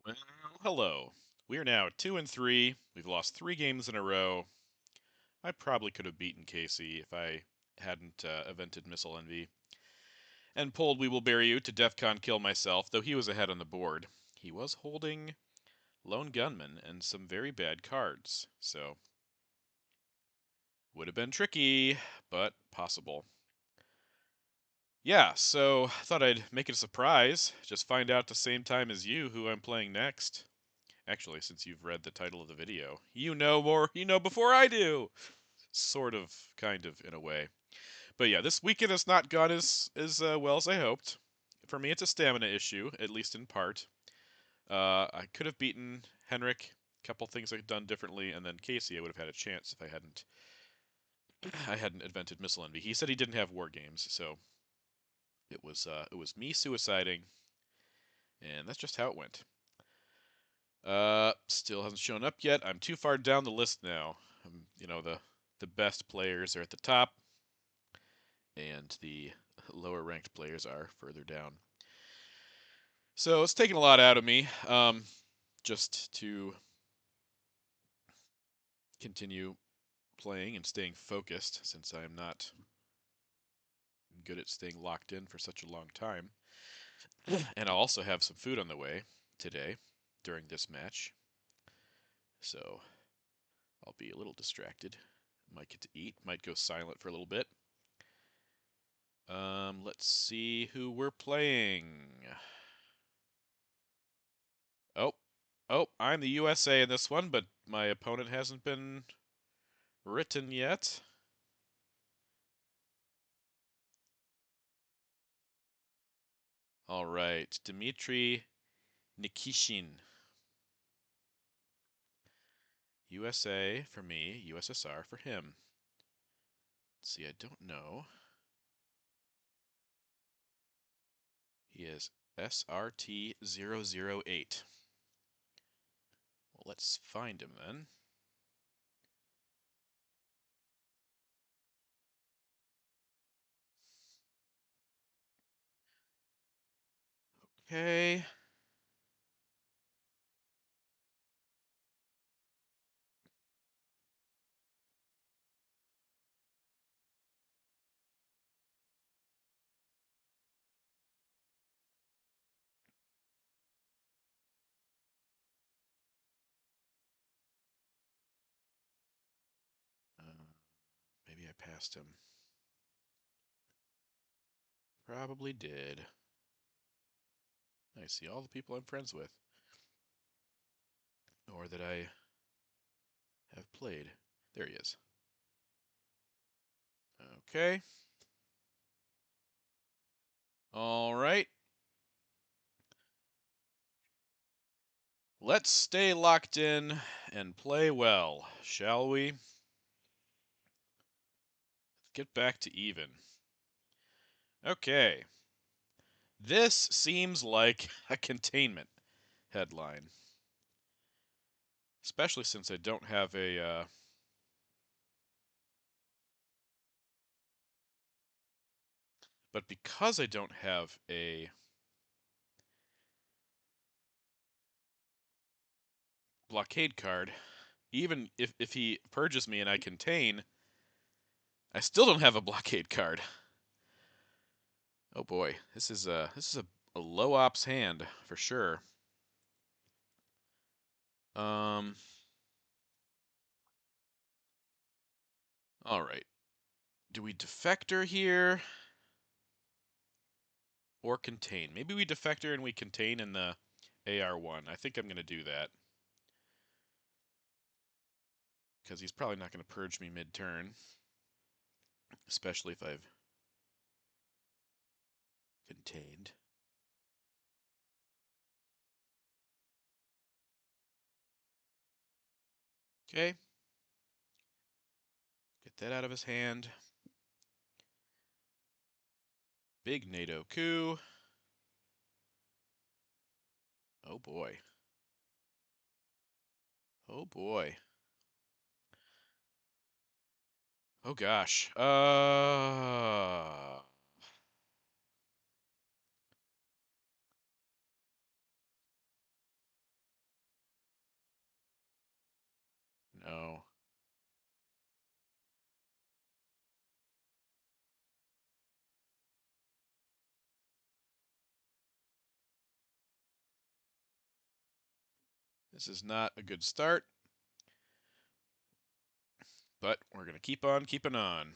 Well, hello. We are now 2-3. We've lost 3 games in a row. I probably could have beaten Casey if I hadn't evented Missile Envy and pulled We Will Bury You to Defcon Kill Myself, though he was ahead on the board. He was holding Lone Gunman and some very bad cards, so would have been tricky, but possible. Yeah, so I thought I'd make it a surprise. Just find out at the same time as you who I'm playing next. Actually, since you've read the title of the video, you know more, before I do. Sort of, kind of, in a way. But yeah, this weekend has not gone as well as I hoped. For me, it's a stamina issue, at least in part. I could have beaten Henrik. A couple things I've done differently, and then Casey, I would have had a chance if I hadn't invented Missile Envy. He said he didn't have war games, so it was me suiciding, and that's just how it went. Still hasn't shown up yet. I'm too far down the list now. The best players are at the top, and the lower ranked players are further down. So it's taken a lot out of me, just to continue playing and staying focused, since I'm not good at staying locked in for such a long time. And I'll also have some food on the way today during this match, so I'll be a little distracted. Might get to eat, might go silent for a little bit. Let's see who we're playing. Oh, I'm the USA in this one, but my opponent hasn't been written yet. All right, Dmitry Nikishin. USA for me, USSR for him. Let's see, I don't know. He is SRT008. Well, let's find him then. Okay. Maybe I passed him. Probably did. I see all the people I'm friends with, or that I have played. There he is. Okay. All right. Let's stay locked in and play well, shall we? Get back to even. Okay. This seems like a containment headline. Especially since I don't have a but because I don't have a blockade card, even if he purges me and I contain, I still don't have a blockade card. Oh boy, this is a low ops hand for sure. Um all right. Do we defector here or contain? Maybe we defector and we contain in the AR1. I think I'm going to do that, because he's probably not going to purge me mid-turn, especially if I've contained. Okay. Get that out of his hand. Big NATO coup. Oh boy. Oh boy. Oh gosh. no. This is not a good start, but we're going to keep on keeping on.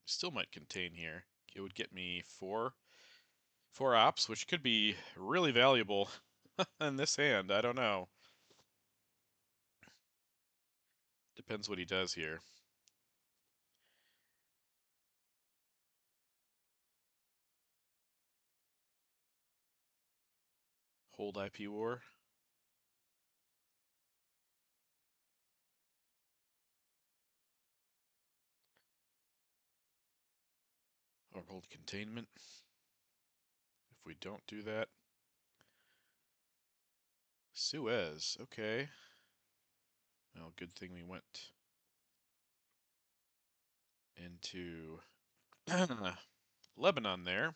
Still might contain here. It would get me four ops, which could be really valuable in this hand. I don't know. Depends what he does here. Hold IP war. Or hold containment. If we don't do that. Suez, okay. Well, good thing we went into Lebanon there.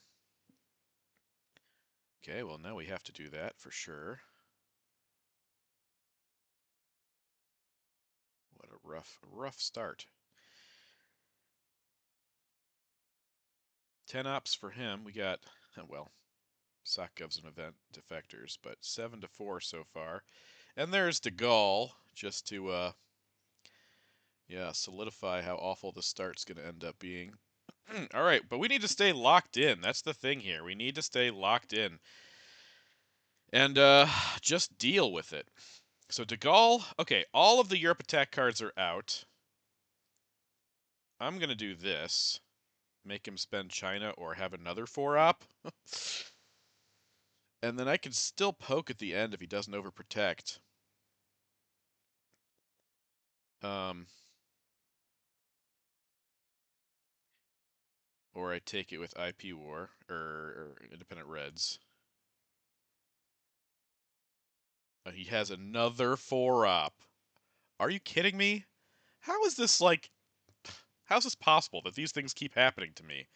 Okay, well now we have to do that for sure. What a rough start. 10 ops for him. We got, well, Sakov's an event defectors, but 7 to 4 so far. And there's De Gaulle, just to, yeah, solidify how awful the start's going to end up being. All right, but we need to stay locked in. That's the thing here. We need to stay locked in. And just deal with it. So De Gaulle, okay, all of the Europe attack cards are out. I'm going to do this. Make him spend China or have another 4-op. And then I can still poke at the end if he doesn't overprotect. Or I take it with IP War, or Independent Reds. He has another 4-op. Are you kidding me? How is this like... How's this possible that these things keep happening to me?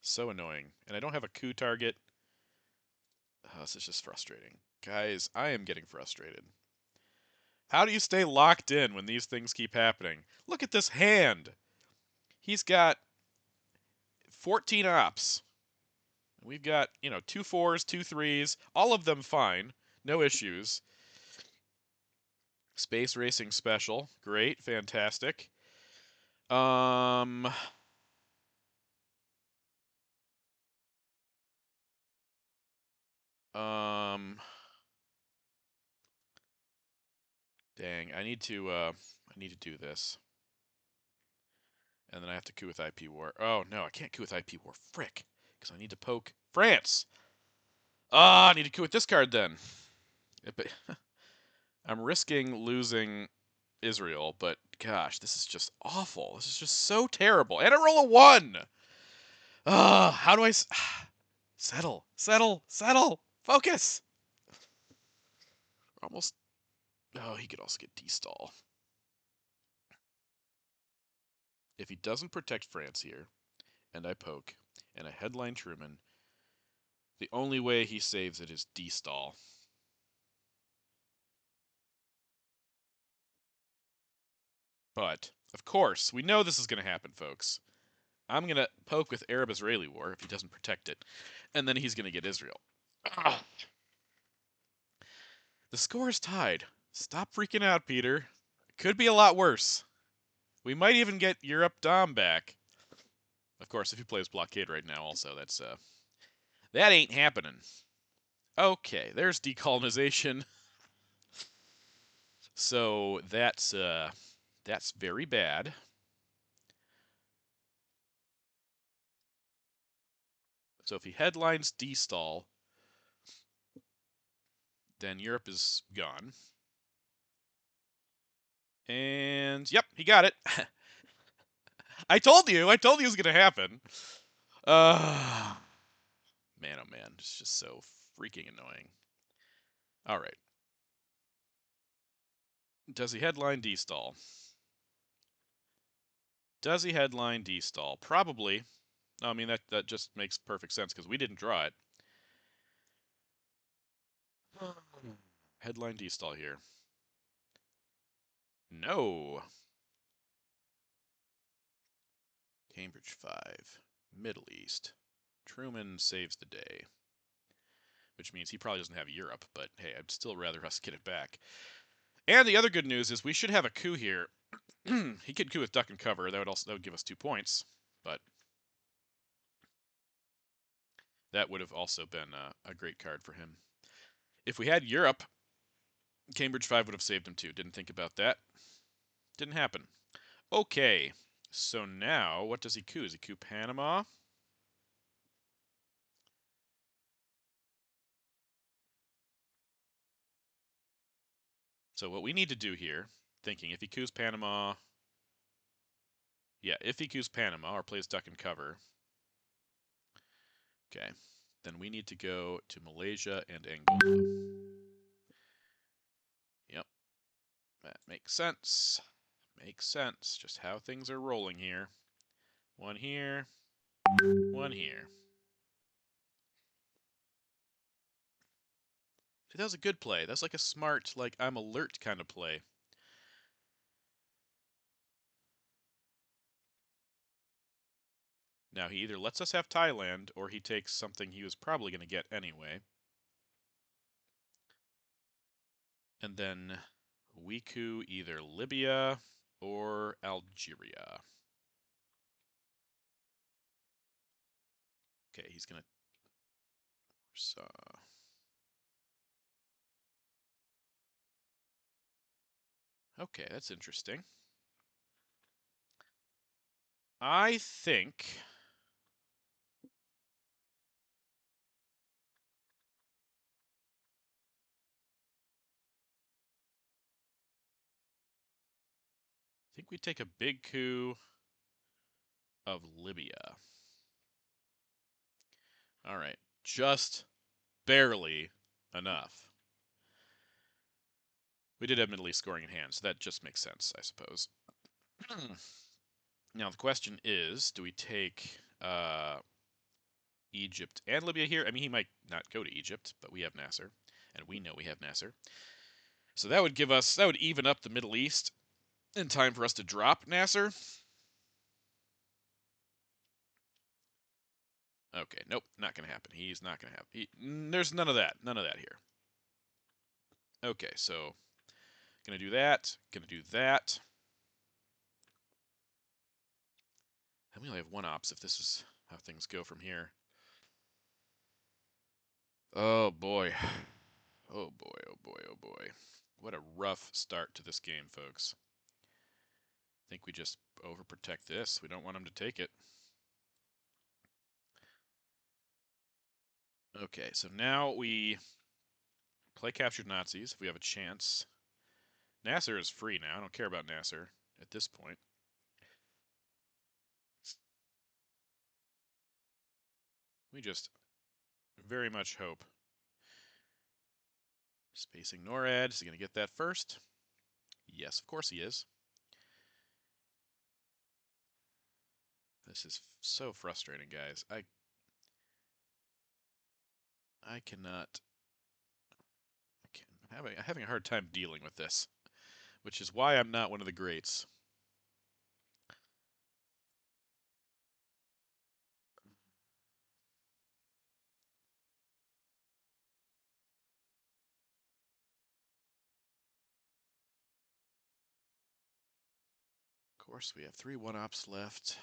So annoying. And I don't have a coup target. Oh, this is just frustrating. Guys, I am getting frustrated. How do you stay locked in when these things keep happening? Look at this hand. He's got 14 ops. We've got, 2 4s, 2 3s, all of them fine. No issues. Space Racing Special. Great. Fantastic. Um... Um... Dang, I need to do this. And then I have to coup with IP War. Oh, no, I can't coup with IP War. Frick. Because I need to poke France. Ah, I need to coup with this card then. I'm risking losing Israel, but gosh, this is just awful. This is just so terrible. And I roll a 1! How do I... Settle. Focus! Almost... Oh, he could also get D-stall. If he doesn't protect France here, and I poke, and I headline Truman, the only way he saves it is D-stall. But, of course, we know this is going to happen, folks. I'm going to poke with Arab-Israeli war if he doesn't protect it, and then he's going to get Israel. Ugh. The score is tied. Stop freaking out, Peter. It could be a lot worse. We might even get Europe Dom back. Of course, if he plays blockade right now, also, that ain't happening. Okay, there's decolonization. So that's very bad. So if he headlines D-stall, then Europe is gone. And yep, he got it. I told you it was gonna happen. Man, oh man, it's just so freaking annoying. All right. Does he headline D-stall? Does he headline D-stall? Probably. I mean, that just makes perfect sense because we didn't draw it. Headline D-stall here. No. Cambridge 5. Middle East. Truman saves the day. Which means he probably doesn't have Europe, but hey, I'd still rather us get it back. And the other good news is we should have a coup here. He could coup with duck and cover. That would give us 2 points, but that would have also been a great card for him. If we had Europe, Cambridge 5 would have saved him too. Didn't think about that. Didn't happen. Okay, so now what does he coup? Does he coup Panama? So what we need to do here, thinking if he coups Panama, yeah, if he coups Panama or plays duck and cover, okay, then we need to go to Malaysia and Angola. Yep, that makes sense. Makes sense. Just how things are rolling here. One here, one here. See, that was a good play. That's like a smart, like I'm alert kind of play. Now he either lets us have Thailand or he takes something he was probably going to get anyway. And then we coup either Libya or Algeria. Okay, he's going to... Okay, that's interesting. I think we take a big coup of Libya. All right, just barely enough. We did have Middle East scoring in hand, so that just makes sense, I suppose. Now the question is, do we take Egypt and Libya here? I mean, he might not go to Egypt, but we have Nasser, and we know we have Nasser. So that would even up the Middle East in time for us to drop Nasser. Okay, nope, not gonna happen. He's not gonna have. There's none of that. None of that here. Okay, so gonna do that. Gonna do that. And we only have one ops if this is how things go from here. Oh boy. Oh boy, oh boy, oh boy. What a rough start to this game, folks. I think we just overprotect this. We don't want him to take it. Okay, so now we play captured Nazis if we have a chance. Nasser is free now. I don't care about Nasser at this point. We just very much hope. Spacing NORAD. Is he going to get that first? Yes, of course he is. This is so frustrating, guys. I cannot. I'm having a hard time dealing with this, which is why I'm not one of the greats. Of course, we have 3 1-ops left.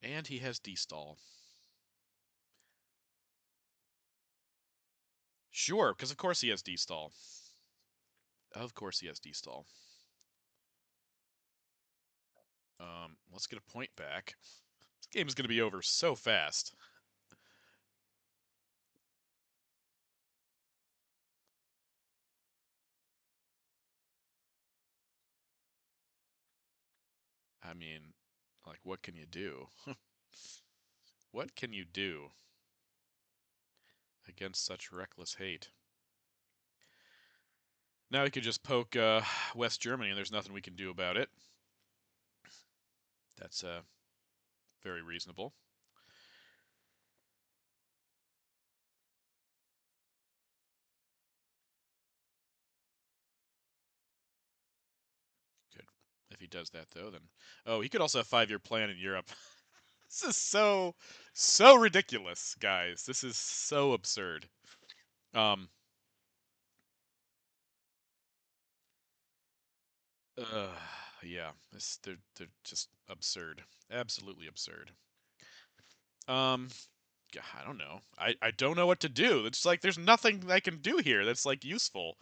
And he has D-stall. Sure, because of course he has D-stall. Of course he has D-stall. Let's get a point back. This game is going to be over so fast. I mean, Like, what can you do? What can you do against such reckless hate? Now we could just poke West Germany, and there's nothing we can do about it. That's very reasonable. Good. If he does that, though, then... Oh, he could also have a 5-year plan in Europe. This is so ridiculous, guys. This is so absurd. Um, uh, yeah, they're just absurd. Absolutely absurd. Um, I don't know. I don't know what to do. It's like there's nothing I can do here that's like useful.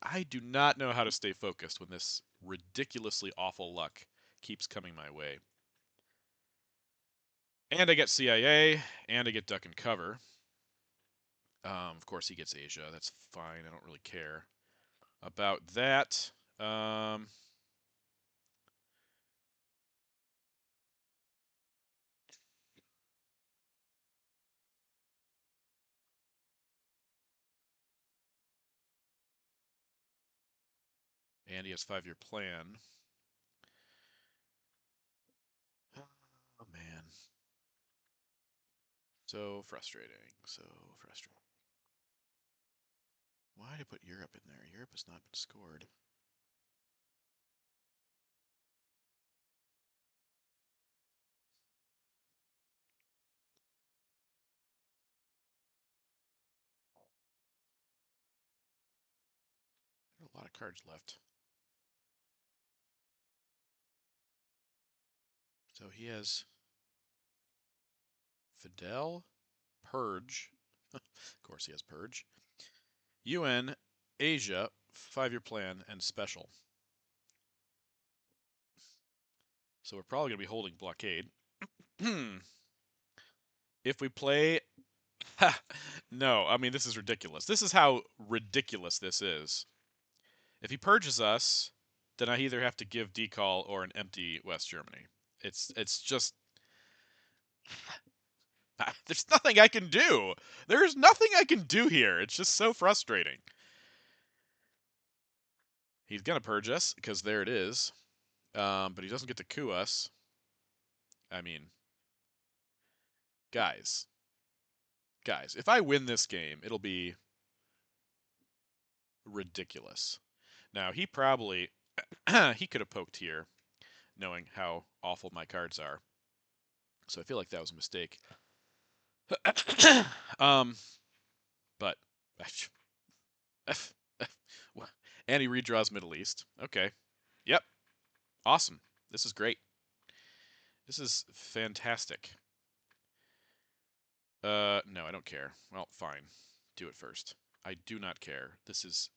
I do not know how to stay focused when this ridiculously awful luck keeps coming my way. And I get CIA, and I get duck and cover. Of course he gets Asia. That's fine. I don't really care about that. Um, and he has 5-year plan. Oh man, so frustrating. So frustrating. Why did I put Europe in there? Europe has not been scored. There are a lot of cards left. So he has Fidel, Purge. Of course he has Purge. UN, Asia, 5-year plan, and special. So we're probably going to be holding blockade. If we play... No, I mean, this is ridiculous. This is how ridiculous this is. If he purges us, then I either have to give decall or an empty West Germany. It's just... There's nothing I can do. There's nothing I can do here. It's just so frustrating. He's going to purge us, because there it is. But he doesn't get to coup us. I mean, guys. Guys, if I win this game, it'll be ridiculous. Now, he probably... he could have poked here, knowing how awful my cards are. So I feel like that was a mistake. um, but... and he redraws Middle East. Okay. Yep. Awesome. This is great. This is fantastic. No, I don't care. Well, fine. Do it first. I do not care. This is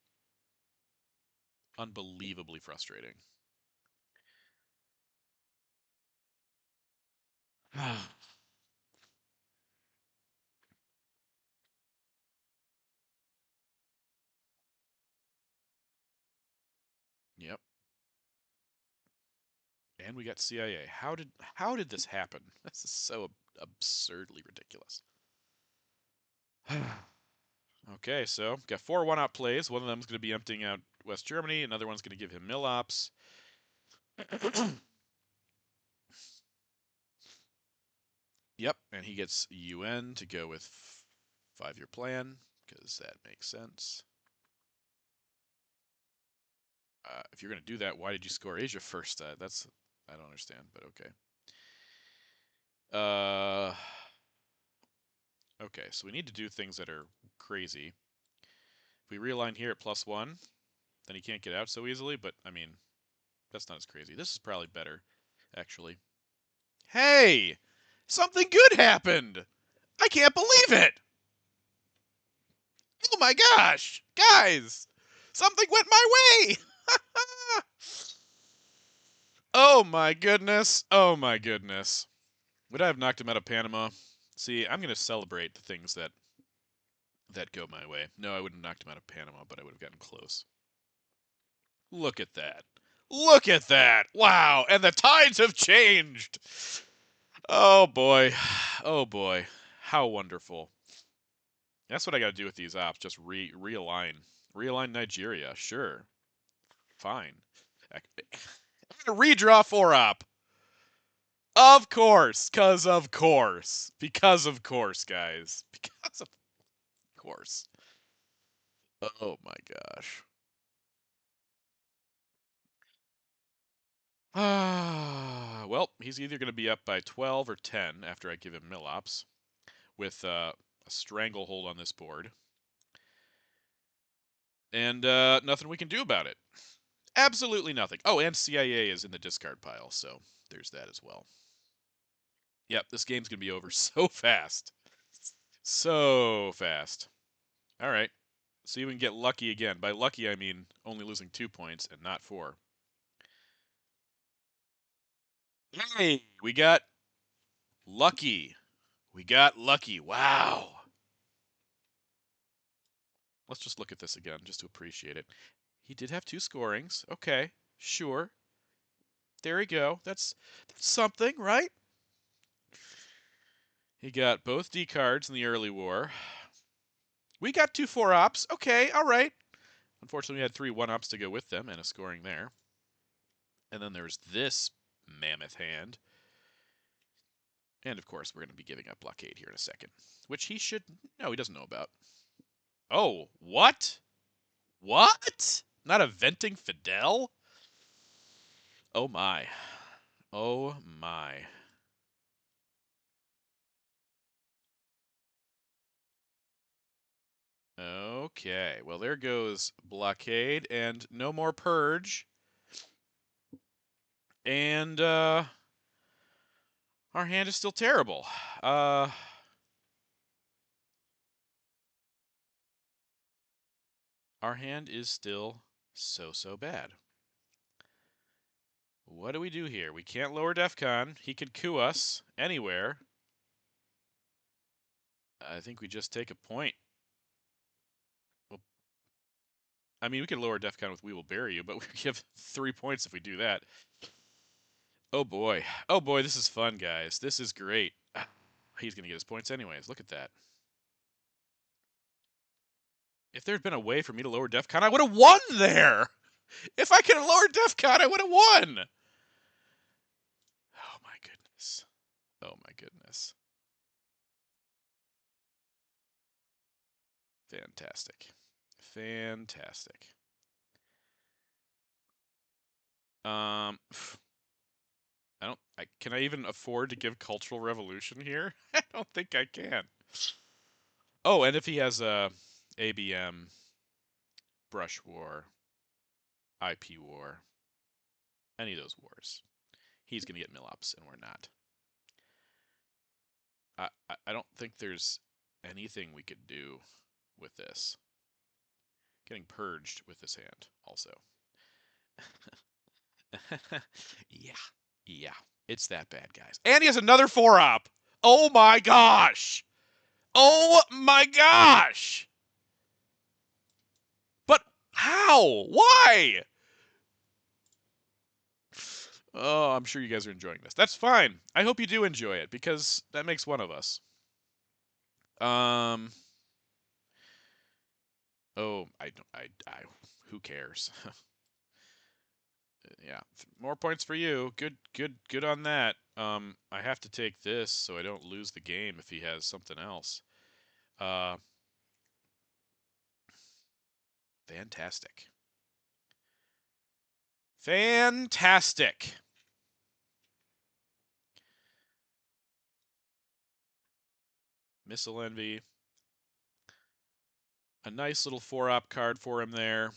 unbelievably frustrating. Yep. And we got CIA. How did this happen? This is so absurdly ridiculous. Okay, so got 4 one-out plays. One of them is going to be emptying out West Germany. Another one's going to give him mill ops. Yep, and he gets UN to go with 5-year plan, because that makes sense. If you're going to do that, why did you score Asia first? I don't understand, but okay. Okay, so we need to do things that are crazy. If we realign here at +1, then he can't get out so easily, but, I mean, that's not as crazy. This is probably better, actually. Hey! Something good happened! I can't believe it! Oh my gosh! Guys! Something went my way! Oh my goodness! Oh my goodness. Would I have knocked him out of Panama? See, I'm going to celebrate the things that go my way. No, I wouldn't have knocked him out of Panama, but I would have gotten close. Look at that. Look at that. Wow. And the tides have changed. Oh boy. Oh boy. How wonderful. That's what I got to do with these ops. Just realign. Realign Nigeria. Sure. Fine. I'm gonna redraw 4-op. Of course. Because of course. Because of course, guys. Because of course. Oh my gosh. Well, he's either going to be up by 12 or 10 after I give him Millops with a stranglehold on this board. And nothing we can do about it. Absolutely nothing. Oh, and CIA is in the discard pile, so there's that as well. Yep, this game's going to be over so fast. So fast. All right. See if we can get lucky again. By lucky, I mean only losing 2 points and not 4. Hey, we got lucky. We got lucky. Wow. Let's just look at this again just to appreciate it. He did have 2 scorings. Okay, sure. There we go. That's something, right? He got both D cards in the early war. We got 2 4-ops. Okay, all right. Unfortunately, we had 3 1-ups to go with them and a scoring there. And then there's this mammoth hand. And of course, we're going to be giving up blockade here in a second, which he should. No, he doesn't know about. Oh, what? What? Not a venting Fidel? Oh my. Oh my. Okay, well there goes blockade and no more purge. And our hand is still terrible. Our hand is still so bad. What do we do here? We can't lower DEFCON. He could coup us anywhere. I think we just take a point. Well, I mean, we could lower DEFCON with We Will Bury You, but we give 3 points if we do that. Oh boy. Oh boy, this is fun, guys. This is great. He's going to get his points anyways. Look at that. If there'd been a way for me to lower DEFCON, I would have won there. If I could have lowered DEFCON, I would have won. Oh my goodness. Oh my goodness. Fantastic. Fantastic. Um can I even afford to give Cultural Revolution here? I don't think I can. Oh, and if he has a ABM, Brush War, IP War, any of those wars, he's going to get Millops and we're not. I don't think there's anything we could do with this. Getting purged with this hand also. Yeah. Yeah. It's that bad, guys. And he has another 4-op. Oh my gosh. Oh my gosh. But how? Why? Oh, I'm sure you guys are enjoying this. That's fine. I hope you do enjoy it because that makes one of us. Oh, who cares? Yeah, more points for you. Good on that. I have to take this so I don't lose the game if he has something else. Fantastic. Fantastic. Missile Envy. A nice little 4-op card for him there.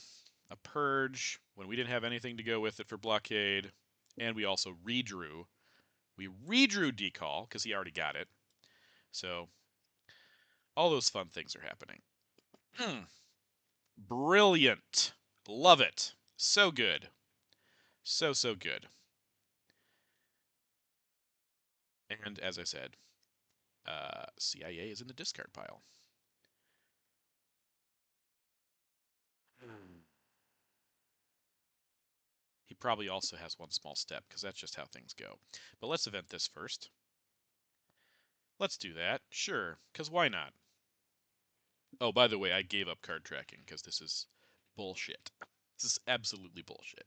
A Purge when we didn't have anything to go with it for blockade. And we also redrew. We redrew Decall because he already got it. So all those fun things are happening. Brilliant. Love it. So good. So good. And as I said, CIA is in the discard pile. probably also has one small step, because that's just how things go. But let's event this first. Let's do that. Sure, because why not? Oh, by the way, I gave up card tracking, because this is bullshit. This is absolutely bullshit.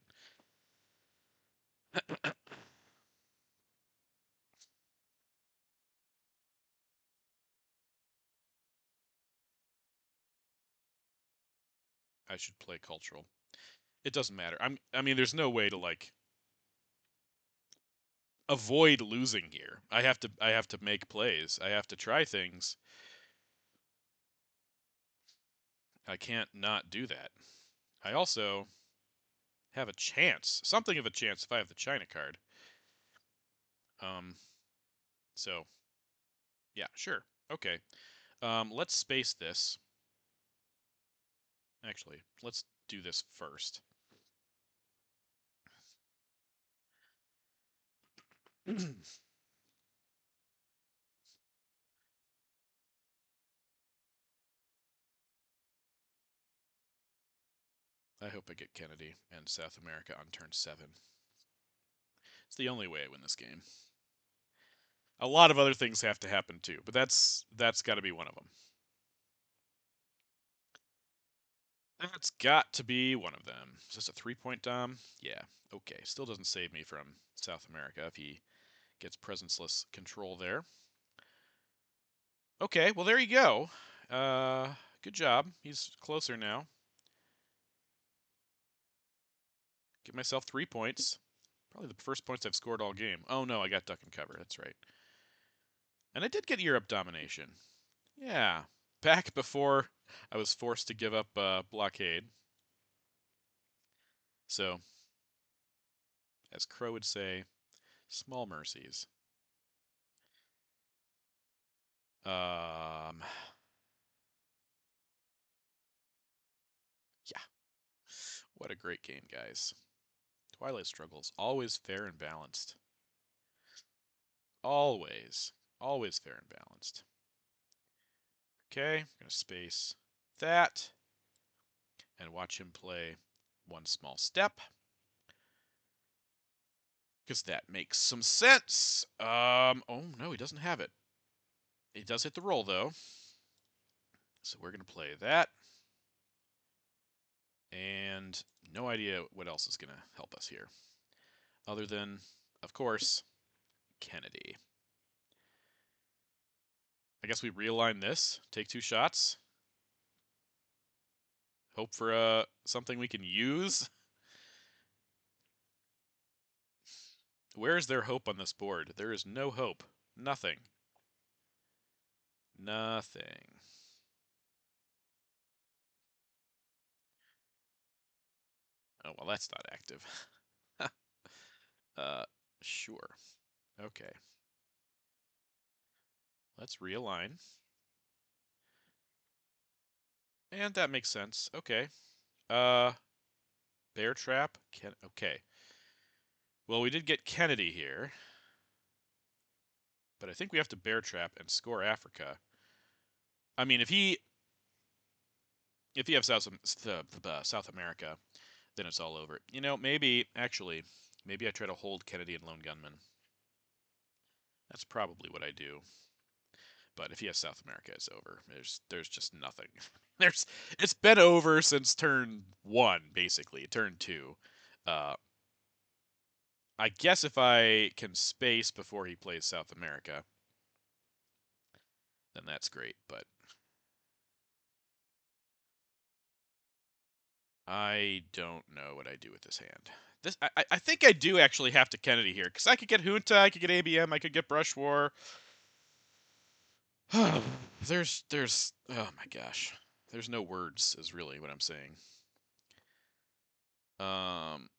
I should play cultural. It doesn't matter. I mean, there's no way to, like, avoid losing here. I have to make plays. I have to try things. I can't not do that. I also have a chance, something of a chance if I have the China card. Um so yeah, sure. Okay. Let's space this. Actually, let's do this first. I hope I get Kennedy and South America on turn 7. It's the only way I win this game. A lot of other things have to happen too, but that's got to be one of them. That's got to be one of them. Is this a 3-point dom? Yeah. Okay. Still doesn't save me from South America if he gets presenceless control there. Okay, well there you go. Good job. He's closer now. Give myself 3 points. Probably the first points I've scored all game. Oh no, I got duck and cover. That's right. And I did get Europe domination. Yeah, back before I was forced to give up blockade. So, as Crow would say, small mercies. Um, yeah, what a great game, guys. Twilight Struggles, always fair and balanced. Always, always fair and balanced. Okay, I'm gonna space that and watch him play one small step. Because that makes some sense. Oh no, he doesn't have it. He does hit the roll though. So we're gonna play that. And no idea what else is gonna help us here. Other than, of course, Kennedy. I guess we realign this, take 2 shots. Hope for something we can use. Where is there hope on this board? There is no hope. Nothing. Nothing. Oh, well, that's not active. uh, sure. Okay. Let's realign. And that makes sense. Okay. Uh, Bear Trap. Okay. Well, we did get Kennedy here. But I think we have to Bear Trap and score Africa. I mean, if he has South America, then it's all over. You know, maybe maybe I try to hold Kennedy and Lone Gunman. That's probably what I do. But if he has South America, it's over. There's just nothing. It's been over since turn 1, basically. Turn 2. Uh, I guess if I can space before he plays South America, then that's great. But I don't know what I do with this hand. I think I do actually have to Kennedy here, because I could get Junta, I could get ABM, I could get Brush War. there's oh my gosh. There's no words is really what I'm saying. Um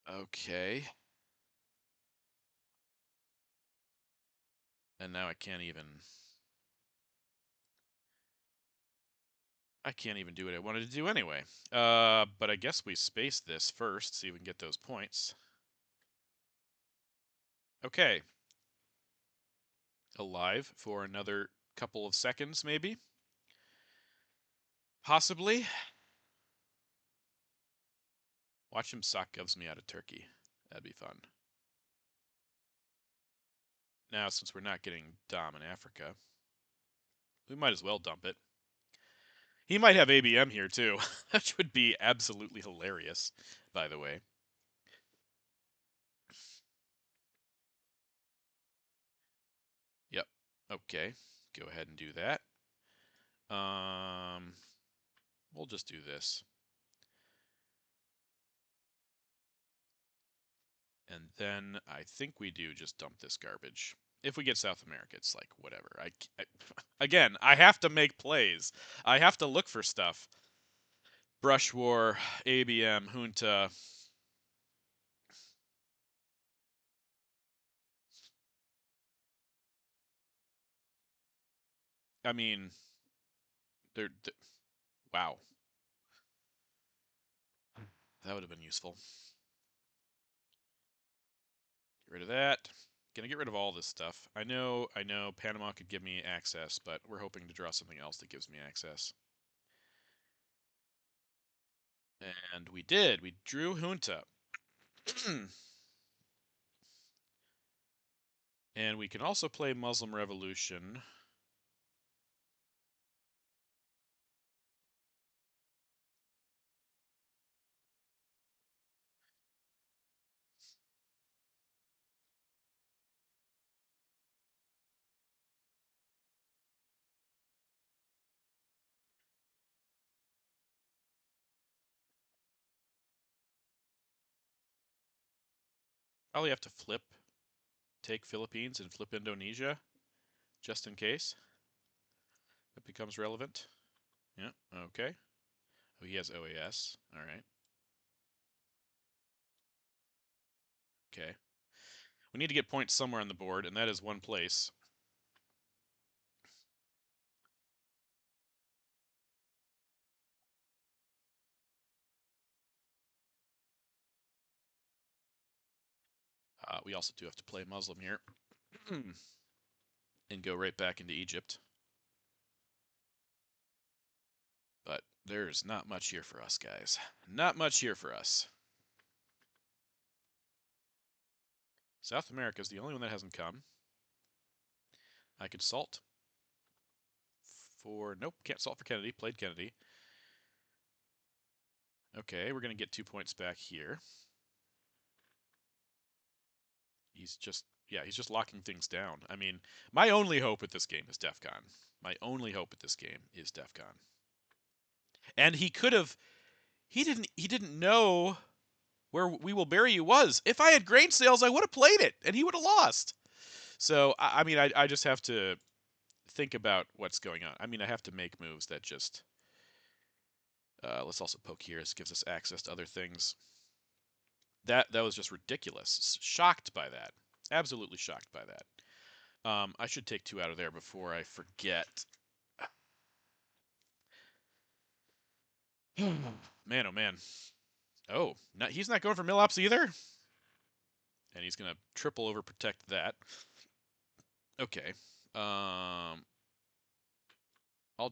okay. And now I can't even do what I wanted to do anyway. But I guess we space this first, see if we can get those points. Okay. Alive for another couple of seconds, maybe? Possibly. Watch him sock govs me out of Turkey. That'd be fun. Now, since we're not getting Dom in Africa, we might as well dump it. He might have ABM here, too, which would be absolutely hilarious, by the way. Yep. Okay. Go ahead and do that. We'll just do this. And then I think we do just dump this garbage. If we get South America, it's like whatever. Again, I have to make plays. I have to look for stuff. Brush War, ABM, Junta. I mean, they're wow. That would have been useful. Get rid of that. Gonna get rid of all this stuff. I know Panama could give me access, but we're hoping to draw something else that gives me access. And we did. We drew Junta. And we can also play Muslim Revolution. Probably have to take Philippines and flip Indonesia, just in case it becomes relevant. Yeah, okay. Oh, he has OAS. All right. Okay. We need to get points somewhere on the board, and that is one place. We also do have to play Muslim here. And go right back into Egypt. But there's not much here for us, guys. Not much here for us. South America is the only one that hasn't come. I could salt for... Nope, can't salt for Kennedy. Played Kennedy. Okay, we're going to get 2 points back here. He's just locking things down. I mean, my only hope with this game is DEF CON. My only hope with this game is DEF CON. And he could have... He didn't know where We Will Bury You was. If I had grain sales, I would have played it, and he would have lost. So, I mean, I just have to think about what's going on. I mean, I have to make moves that just... let's also poke here. This gives us access to other things. That was just ridiculous. Shocked by that. Absolutely shocked by that. I should take 2 out of there before I forget. Man, oh man. Oh, he's not going for Millops either? And he's going to triple over protect that. Okay. I'll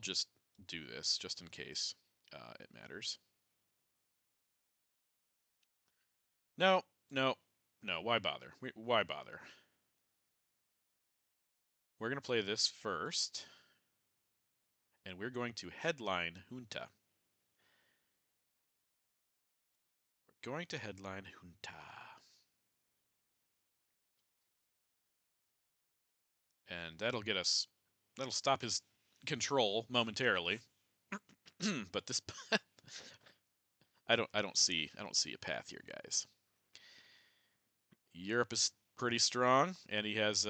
just do this, just in case it matters. No. Why bother? Why bother? We're going to play this first. And we're going to headline Junta. We're going to headline Junta. And that'll stop his control momentarily. But this I don't see a path here, guys. Europe is pretty strong, and he has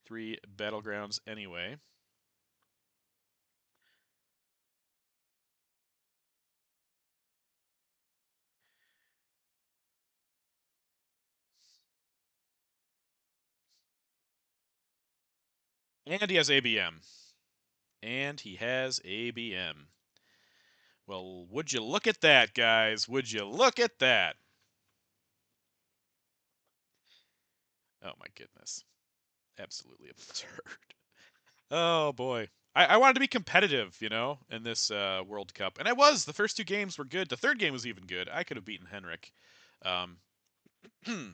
3 battlegrounds anyway. And he has ABM. And he has ABM. Well, would you look at that, guys? Would you look at that? Oh my goodness. Absolutely absurd. Oh boy. I wanted to be competitive, you know, in this World Cup, and I was. The first two games were good. The third game was even good. I could have beaten Henrik. Um, I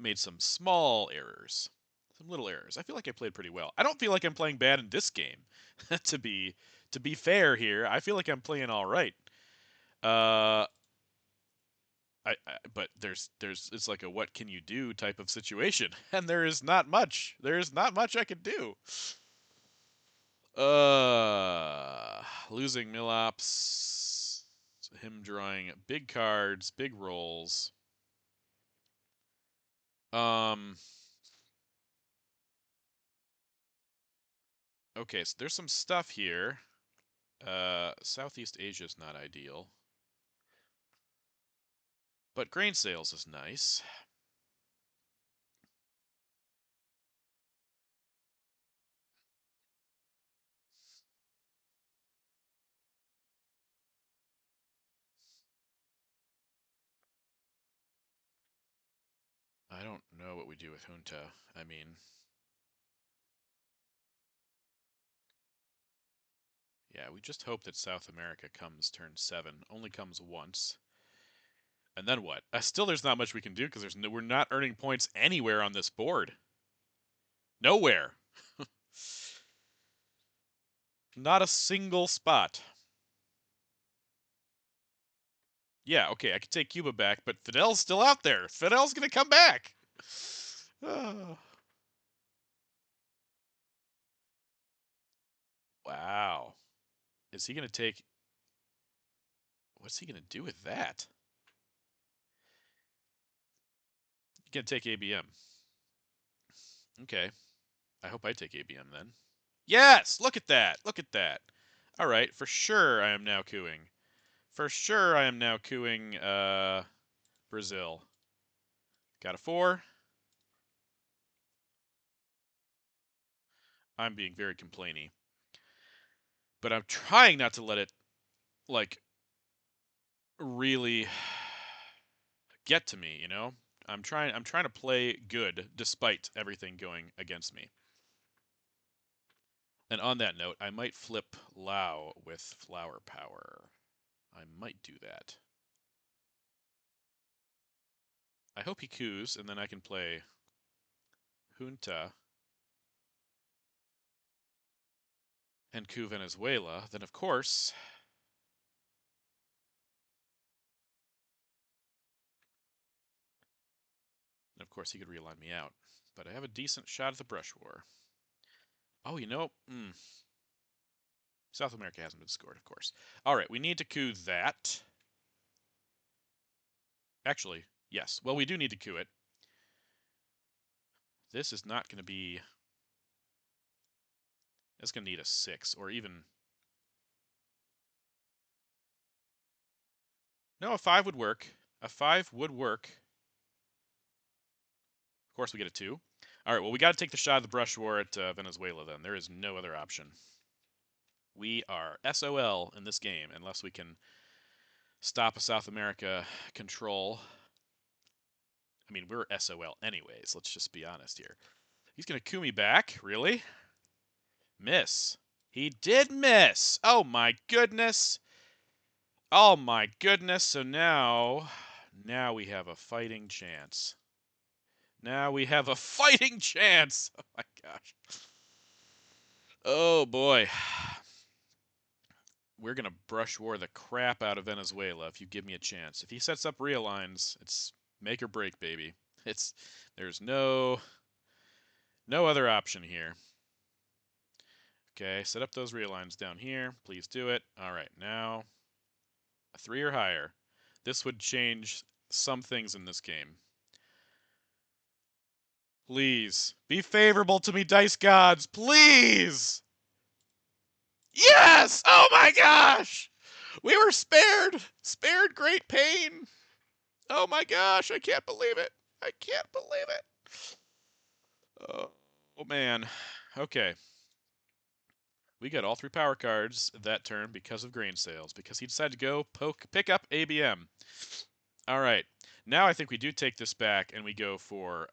made some small errors, some little errors. I feel like I played pretty well. I don't feel like I'm playing bad in this game. to be to be fair here, I feel like I'm playing all right. Uh, but there's it's like a what can you do type of situation, and there is not much. There is not much I could do. Losing Milops, him drawing big cards, big rolls. Um. Okay, so there's some stuff here. Southeast Asia's not ideal, but grain sales is nice. I don't know what we do with Junta. I mean, yeah, we just hope that South America comes turn 7. Only comes once. And then what? Still, there's not much we can do because we're not earning points anywhere on this board. Nowhere. Not a single spot. Yeah, okay, I could take Cuba back, but Fidel's still out there. Fidel's gonna come back. Oh, wow. Is he gonna take? What's he gonna do with that? He's gonna take ABM. Okay. I hope I take ABM then. Yes! Look at that! Look at that! All right, for sure I am now cooing. For sure I am now cooing Brazil. Got a 4. I'm being very complainy. But I'm trying not to let it, like, really get to me, you know? I'm trying to play good despite everything going against me. And on that note, I might flip Lao with flower power. I might do that. I hope he coos, and then I can play Junta and coup Venezuela. Then, of course, he could realign me out. But I have a decent shot at the brush war. Oh, you know, South America hasn't been scored, of course. All right, we need to coup that. Actually, yes. Well, we do need to coup it. This is not going to be... It's going to need a 6, or even... No, a 5 would work. A 5 would work. Of course, we get a 2. All right, well, we got to take the shot of the brush war at Venezuela, then. There is no other option. We are SOL in this game, unless we can stop a South America control. I mean, we're SOL anyways. Let's just be honest here. He's going to coup me back. Really? Miss. He did miss. Oh, my goodness. Oh, my goodness. So now we have a fighting chance. Now we have a fighting chance. Oh, my gosh. Oh, boy. We're going to brush war the crap out of Venezuela if you give me a chance. If he sets up realigns, it's make or break, baby. There's no other option here. Okay, set up those realigns down here. Please do it. All right, now a 3 or higher. This would change some things in this game. Please be favorable to me, dice gods. Please. Yes! Oh my gosh! We were spared. Spared great pain. Oh my gosh, I can't believe it. I can't believe it. Oh man. Okay. We got all 3 power cards that turn because of grain sales, because he decided to go pick up ABM. All right. Now I think we do take this back and we go for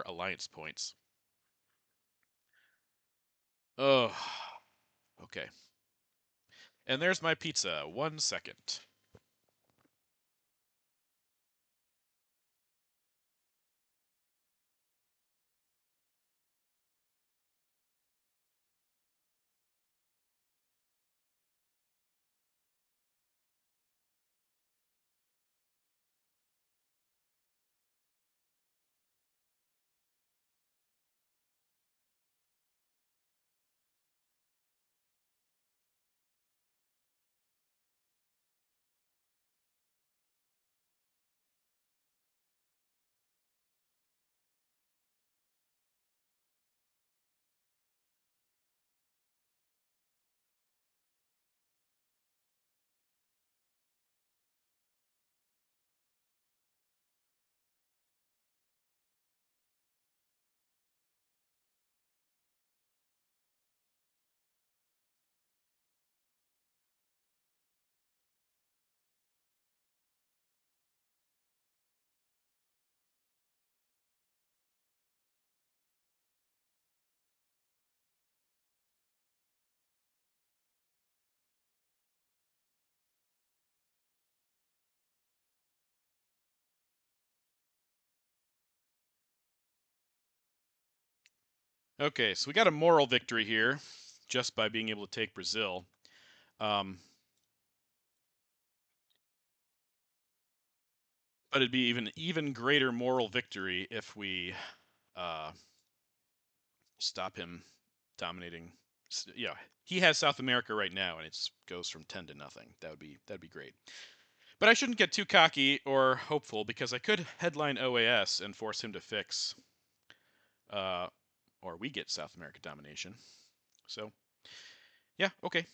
alliance points. Oh, okay. And there's my pizza. 1 second. Okay, so we got a moral victory here just by being able to take Brazil. Um, but it'd be even greater moral victory if we uh, stop him dominating. Yeah, he has South America right now, and it goes from 10 to nothing. That'd be great. But I shouldn't get too cocky or hopeful because I could headline OAS and force him to fix, uh, or we get South America domination. So yeah, okay.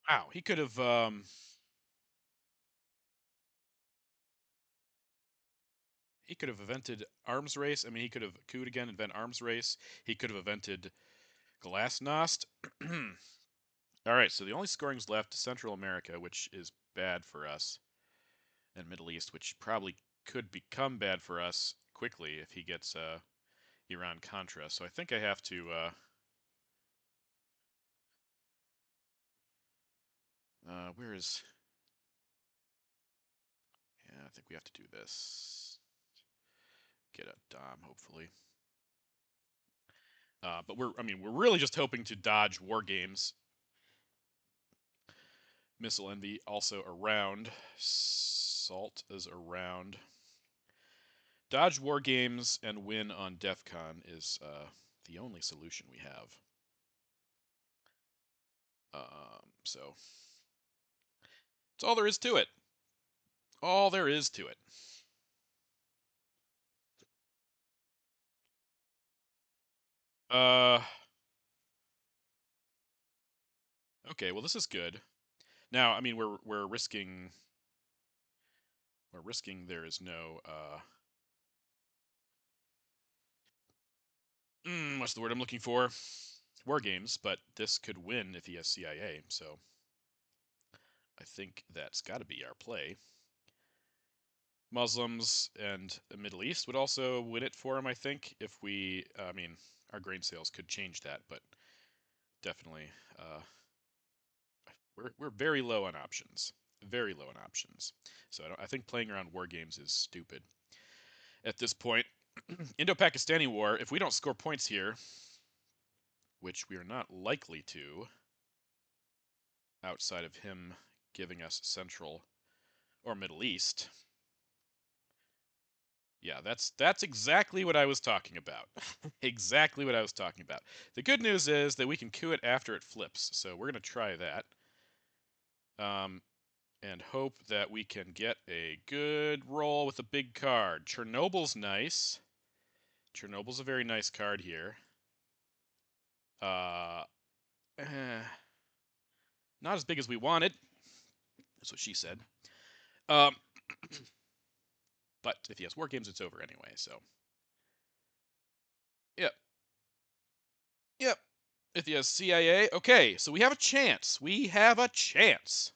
Wow, he could have. He could have invented arms race. I mean, he could have couped again, invent arms race. He could have invented glasnost. All right, so the only scorings left to Central America, which is bad for us, and Middle East, which probably could become bad for us quickly if he gets Iran Contra. So I think I have to. Where is? Yeah, I think we have to do this. Get a Dom, hopefully. But we're really just hoping to dodge war games. Missile Envy also around. Salt is around. Dodge war games and win on DEF CON is the only solution we have. So that's all there is to it. All there is to it. Uh, okay. Well, this is good. Now, I mean, we're risking there is no what's the word I'm looking for? War games, but this could win if he has CIA. So I think that's got to be our play. Muslims and the Middle East would also win it for him, I think, if we, I mean, our grain sales could change that, but definitely, we're very low on options, very low on options. So I think playing around war games is stupid at this point. Indo-Pakistani War, if we don't score points here, which we are not likely to, outside of him giving us Central or Middle East. Yeah, that's exactly what I was talking about. Exactly what I was talking about. The good news is that we can coup it after it flips, so we're gonna try that. And hope that we can get a good roll with a big card. Chernobyl's nice. Chernobyl's a very nice card here. Uh, eh, not as big as we wanted. That's what she said. Um, but if he has war games, it's over anyway. So, yep, yep. If he has CIA, okay. So we have a chance. We have a chance.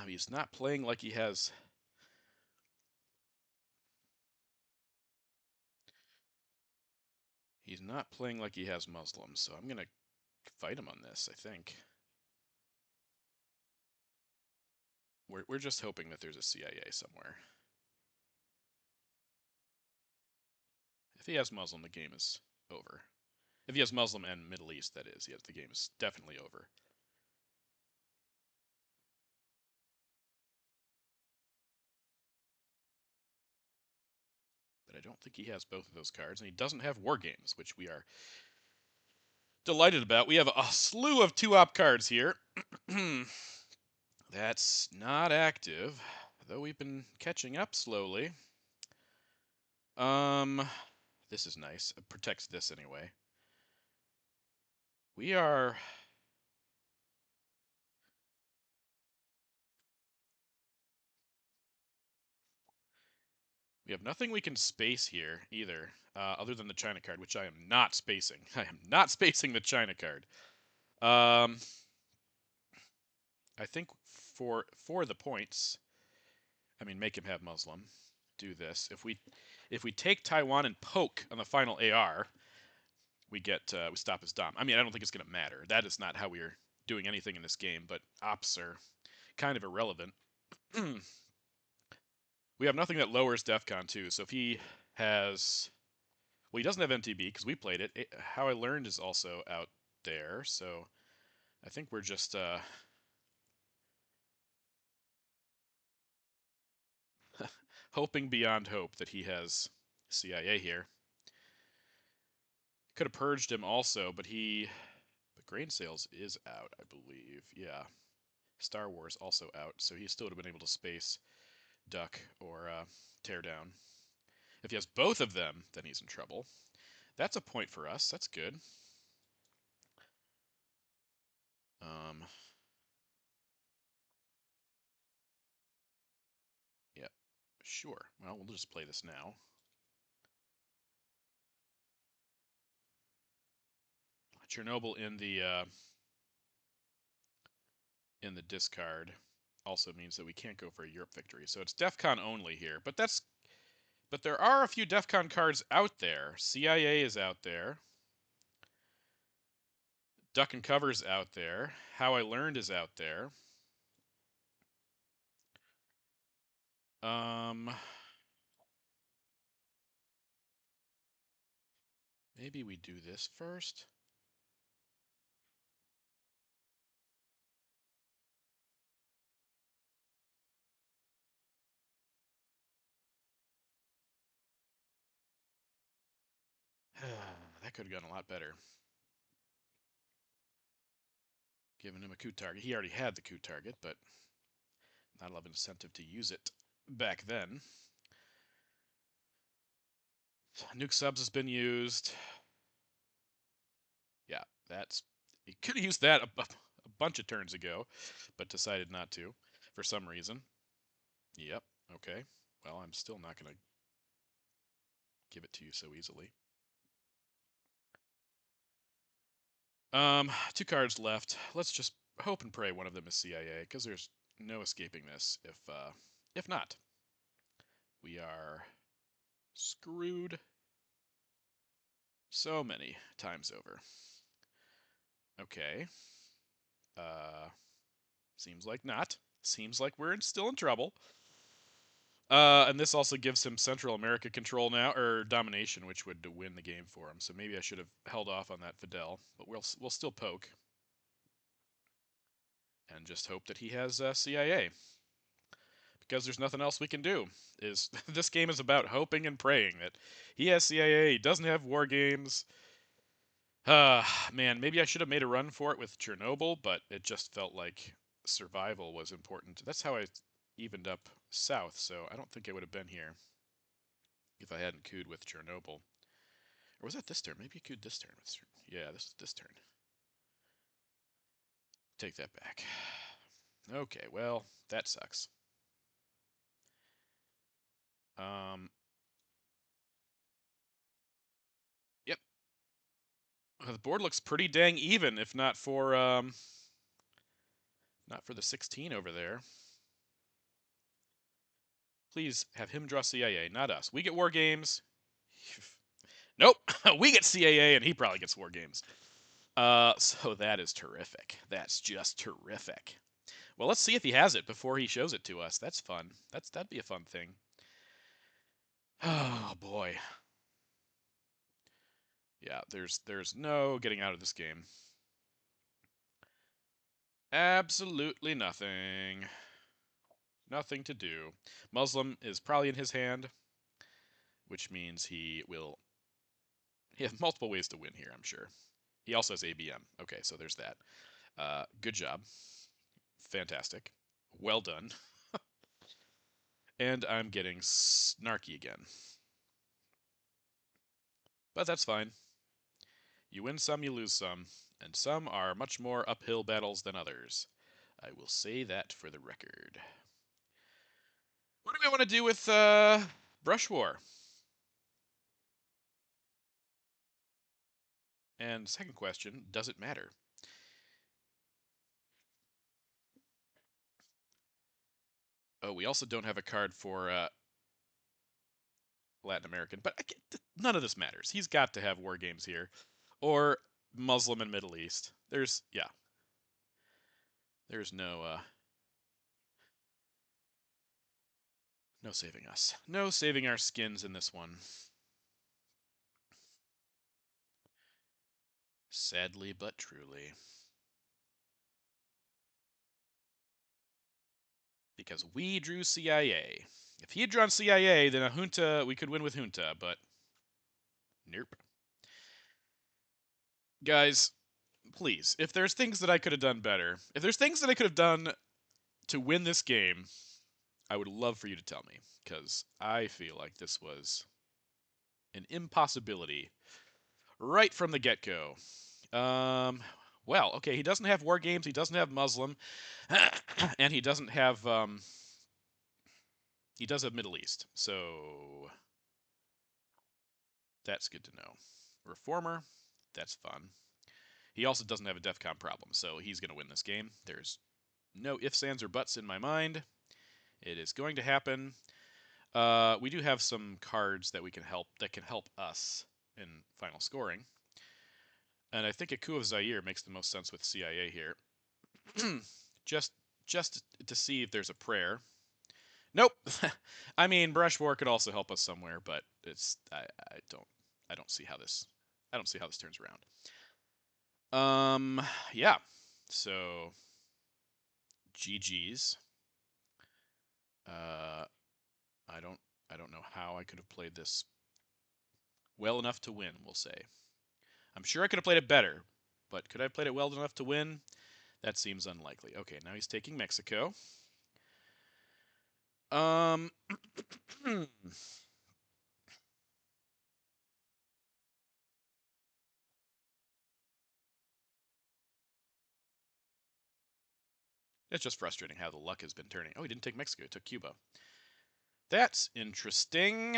He's not playing like he has. He's not playing like he has Muslims, so I'm gonna fight him on this. I think. We're just hoping that there's a CIA somewhere. If he has Muslim, the game is over. If he has Muslim and Middle East, that is, yes, the game is definitely over. But I don't think he has both of those cards, and he doesn't have War Games, which we are delighted about. We have a slew of 2-op cards here. That's not active, though we've been catching up slowly. This is nice. It protects this anyway. We are. We have nothing we can space here either, other than the China card, which I am not spacing. I am not spacing the China card. I think for the points, I mean, make him have Muslim. Do this. If we take Taiwan and poke on the final AR, we stop his Dom. I mean, I don't think it's gonna matter. That is not how we are doing anything in this game. But ops are kind of irrelevant. We have nothing that lowers DEFCON 2. So if he has, well, he doesn't have MTB because we played it. How I Learned is also out there. So I think we're just hoping beyond hope that he has CIA here. Could have purged him also, but Grain Sales is out, I believe. Yeah. Star Wars also out, so he still would have been able to space Duck or Tear Down. If he has both of them, then he's in trouble. That's a point for us. That's good. Um, yeah, sure. Well, we'll just play this now. Chernobyl in the discard also means that we can't go for a Europe victory. So it's DEF CON only here. But there are a few DEF CON cards out there. CIA is out there. Duck and Cover's out there. How I Learned is out there. Maybe we do this first. That could have gone a lot better. Giving him a coup target. He already had the coup target, but not a lot of incentive to use it back then. Nuke subs has been used. Yeah, that's... He could have used that a bunch of turns ago, but decided not to for some reason. Yep, okay. Well, I'm still not going to give it to you so easily. Two cards left. Let's just hope and pray one of them is CIA, because there's no escaping this. If not, we are screwed so many times over. Okay. Seems like not. Seems like we're still in trouble. And this also gives him Central America control now, or domination, which would win the game for him. So maybe I should have held off on that Fidel, but we'll still poke and just hope that he has CIA, because there's nothing else we can do. Is this game is about hoping and praying that he has CIA, he doesn't have war games. Man, maybe I should have made a run for it with Chernobyl, but it just felt like survival was important. That's how I evened up south, so I don't think I would have been here if I hadn't cooed with Chernobyl. Or was that this turn? Maybe you cooed this turn. Yeah, this is this turn. Take that back. Okay, well, that sucks. Yep. The board looks pretty dang even, if not for the 16 over there. Please have him draw CIA, not us. We get war games. Nope, we get CAA, and he probably gets war games. So that is terrific. That's just terrific. Well, let's see if he has it before he shows it to us. That's fun. That'd be a fun thing. Oh boy. Yeah, there's no getting out of this game. Absolutely nothing. Nothing to do. Muslim is probably in his hand, which means he has multiple ways to win here, I'm sure. He also has ABM. Okay, so there's that. Good job. Fantastic. Well done. And I'm getting snarky again. But that's fine. You win some, you lose some, and some are much more uphill battles than others. I will say that for the record. What do we want to do with Brush War? And second question, does it matter? Oh, we also don't have a card for Latin American, but none of this matters. He's got to have war games here, or Muslim and Middle East. There's no saving us. No saving our skins in this one. Sadly but truly. Because we drew CIA. If he had drawn CIA, then a junta, we could win with junta, but nope. Guys, please, if there's things that I could have done better, if there's things that I could have done to win this game, I would love for you to tell me, because I feel like this was an impossibility right from the get-go. Well, okay, he doesn't have war games, he doesn't have Muslim, and he does have Middle East. So that's good to know. Reformer, that's fun. He also doesn't have a DEFCON problem, so he's going to win this game. There's no ifs, ands, or buts in my mind. It is going to happen. We do have some cards that can help us in final scoring, and I think a coup of Zaire makes the most sense with CIA here. just just to see if there's a prayer. Nope. I mean, brush war could also help us somewhere, but I don't see how this turns around. Yeah. So GG's. Uh, I don't I don't know how I could have played this well enough to win. We'll say. I'm sure I could have played it better, but could I have played it well enough to win? That seems unlikely. Okay, now he's taking Mexico. Um, it's just frustrating how the luck has been turning. Oh, he didn't take Mexico; he took Cuba. That's interesting.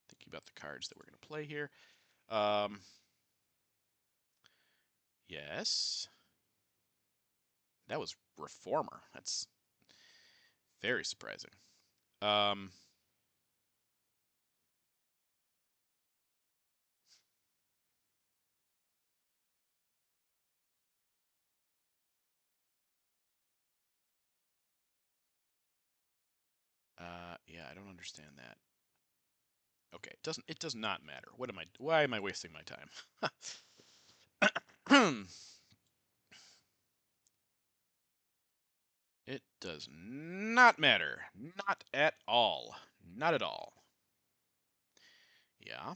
Thinking about the cards that we're going to play here. Um, yes, that was Reformer. That's very surprising. Um, yeah, I don't understand that. Okay, it does not matter. Why am I wasting my time? It does not matter. Not at all. Not at all. Yeah.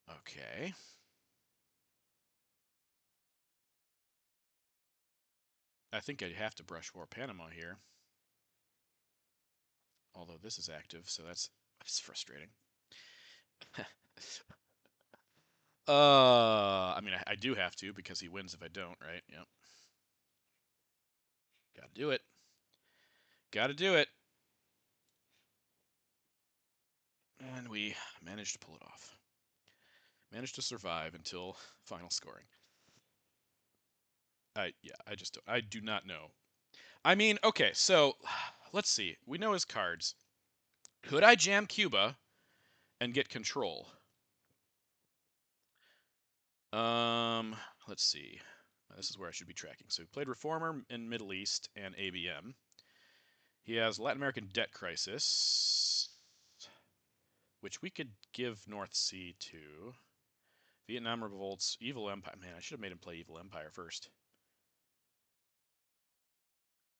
Okay. I think I'd have to brush for Panama here. Although this is active, so that's frustrating. I mean, I do have to because he wins if I don't, right? Yep. Gotta do it. Gotta do it. And we managed to pull it off. Managed to survive until final scoring. I just don't, I do not know. I mean, okay, so let's see. We know his cards. Could I jam Cuba and get control? Um, let's see. This is where I should be tracking. So he played Reformer in Middle East and ABM. He has Latin American debt crisis, which we could give North Sea to. Vietnam revolts, Evil Empire. Man, I should have made him play Evil Empire first.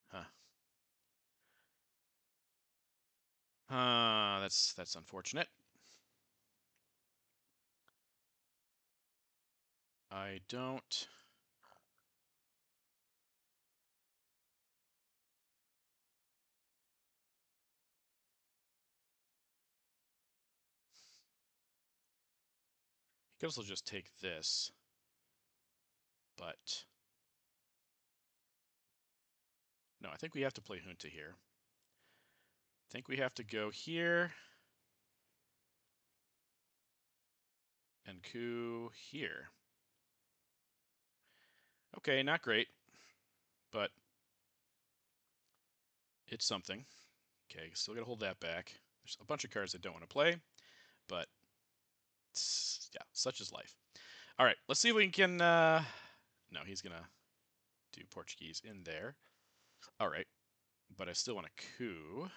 Huh. That's unfortunate. I don't. He could also just take this, but no, I think we have to play Junta here. I think we have to go here and coup here. Okay, not great, but it's something. Okay, still gotta hold that back. There's a bunch of cards I don't want to play, but yeah, such is life. All right, let's see if we can. No, he's gonna do Portuguese in there. All right, but I still want a coup.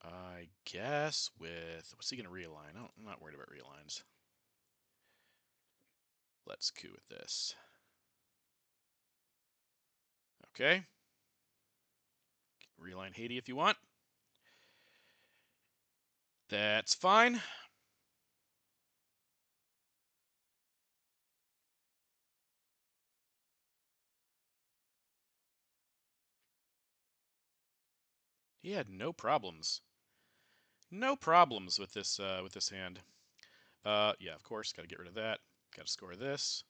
I guess with what's he gonna realign? I'm not worried about realigns. Let's coup with this. Okay, realign Haiti if you want. That's fine. He had no problems No problems with this hand. Yeah, of course, got to get rid of that. Got to score this.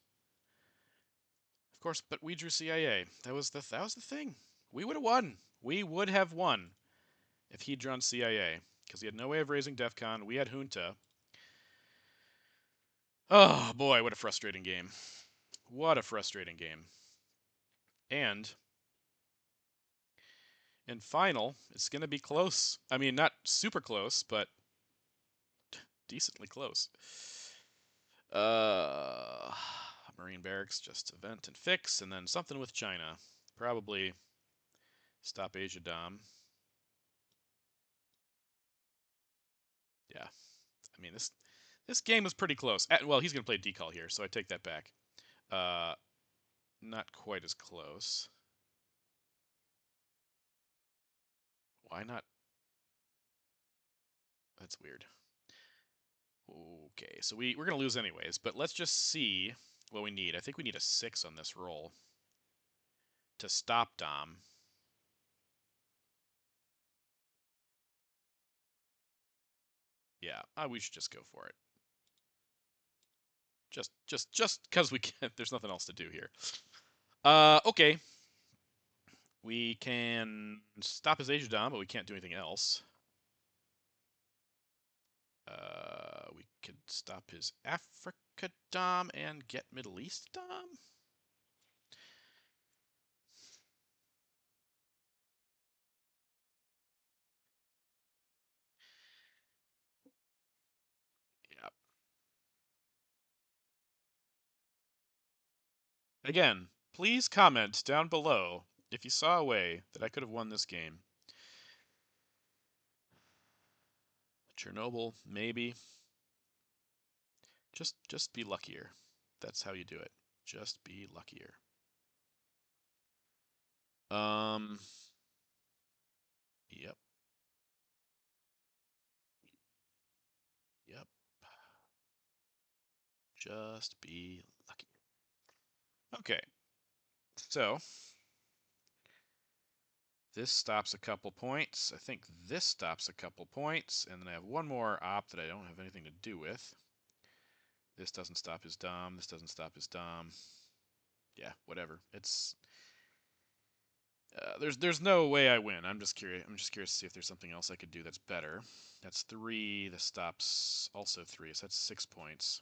Of course, but we drew CIA. That was the thing. We would have won. We would have won if he'd drawn CIA because he had no way of raising DEFCON. We had Junta. Oh boy, what a frustrating game. What a frustrating game. And in final, it's going to be close. I mean, not super close, but decently close. Uh, Marine Barracks, just event and fix, and then something with China. Probably stop Asia Dom. Yeah, I mean this game was pretty close. Well, he's gonna play decal here, so I take that back. Uh, not quite as close. Why not? That's weird. Okay, so we're gonna lose anyways, but let's just see what we need. I think we need a 6 on this roll to stop Dom. Yeah, we should just go for it. Just because we can. There's nothing else to do here. Okay. We can stop his Asia Dom, but we can't do anything else. We could stop his Africa Dom and get Middle East Dom. Yeah. Again, please comment down below if you saw a way that I could have won this game. Chernobyl, maybe. Just be luckier. That's how you do it. Just be luckier. Um. Yep. Yep. Just be lucky. Okay. So this stops a couple points. I think this stops a couple points, and then I have one more op that I don't have anything to do with. This doesn't stop his Dom. This doesn't stop his Dom. Yeah, whatever. It's there's no way I win. I'm just curious. I'm just curious to see if there's something else I could do that's better. That's 3. This stops also 3, so that's 6 points.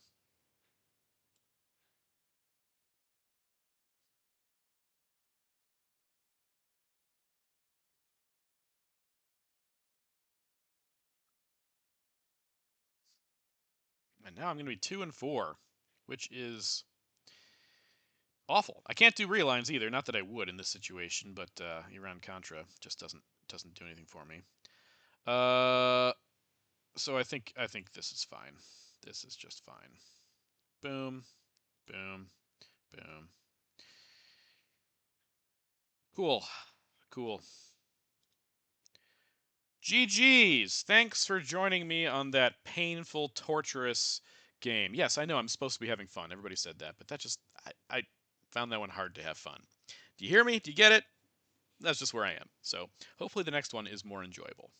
And now I'm going to be 2 and 4, which is awful. I can't do relines either. Not that I would in this situation, but Iran Contra just doesn't do anything for me. So I think this is fine. This is just fine. Boom, boom, boom. Cool, cool. GG's. Thanks for joining me on that painful, torturous game. Yes, I know I'm supposed to be having fun. Everybody said that, but that just I found that one hard to have fun. Do you hear me? Do you get it? That's just where I am. So hopefully the next one is more enjoyable.